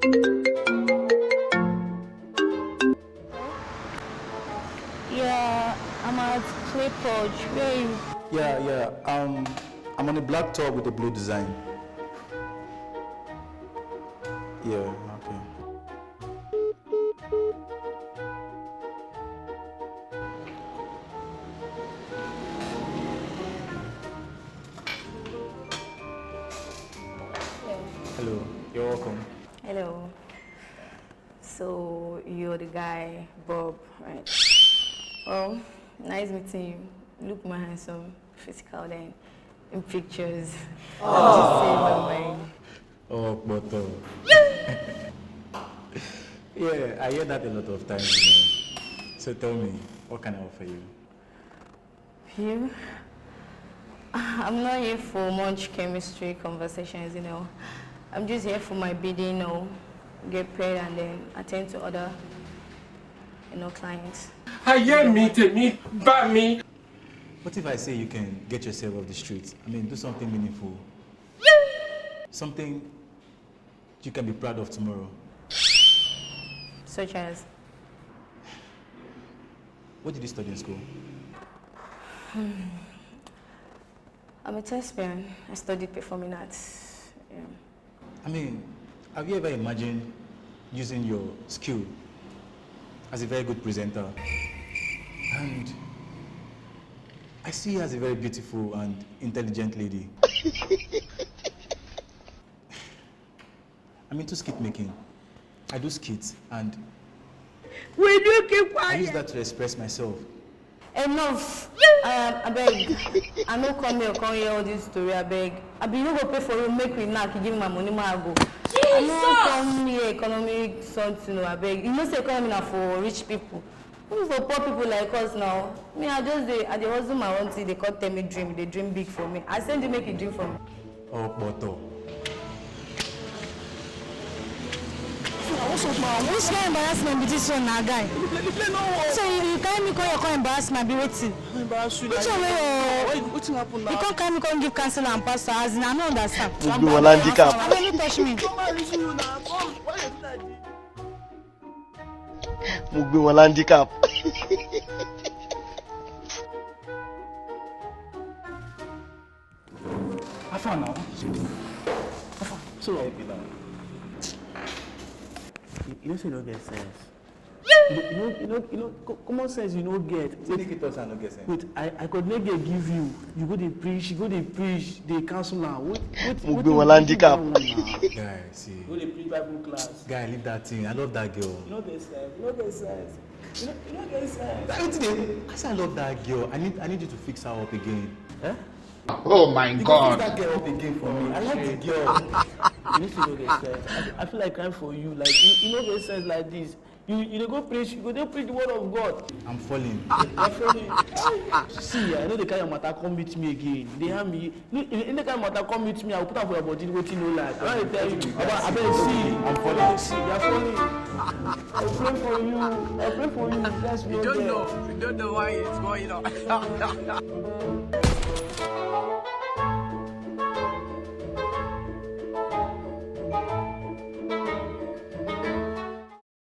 Yeah, I'm at Clay Podge. Where are you? Yeah. I'm on a black top with a blue design. Yeah, okay. Hello, you're welcome. Hello. So, you're the guy, Bob, right? Well, nice meeting you. Look more handsome, physical than in pictures. I'm just saying my mind. Oh, but yeah, I hear that a lot of times. So tell me, what can I offer you? You? I'm not here for much chemistry conversations, I'm just here for my bidding, get paid and then attend to other, clients. I hear me, by me. What if I say you can get yourself off the streets? I mean, do something meaningful. Something you can be proud of tomorrow. Such as? What did you study in school? I'm a thespian. I studied performing arts. Yeah. I mean, have you ever imagined using your skill as a very good presenter? And I see you as a very beautiful and intelligent lady. I'm into skit making. I do skits and Will you keep quiet? I use that to express myself. Enough. I beg. I no come here all this story. I beg. I be no go pay for you. Make we knock. Give my money. I go. I no come here economic something. I beg. You know say economy na for rich people. Who for poor people like us now? Me I just I dey hustle my own thing. They can't tell me dream. They dream big for me. I send you make a dream for me. Oh, but Which kind of embarrassment be this one now, guy? So you can't me call your call embarrassment, be waiting. Embarrass you. Which one way What's happened now? you can't come, give counsel and pastor, as in I don't understand. You do one handicap. Don't touch me. Mugbe one handicap. Afa now. So, you don't say no get sense. You know, common sense you no get. Take it us and no get sense. Wait, I could not give you. You go to preach, they cancel now. Mugbe one handicap. Guy, see. Go to preach Bible class. Guy, leave that thing. I love that girl. You know get sense. You know get sense. You know get sense. I say I love that girl. I need you to fix her up again. Eh? Oh my God! Fix that girl up again for me. I like the girl. You know get sense. I feel like crying for you. Like you know get sense like this. You go preach. You go preach the word of God. I'm falling. You're falling. See, I know the kind of matter come meet me again. They have me. In the kind of matter come meet me, I will put up for your body waiting no like. I want to tell you. I better see. I'm falling. See, you're falling. I pray for you. I pray for you. That's You don't know why it's going on.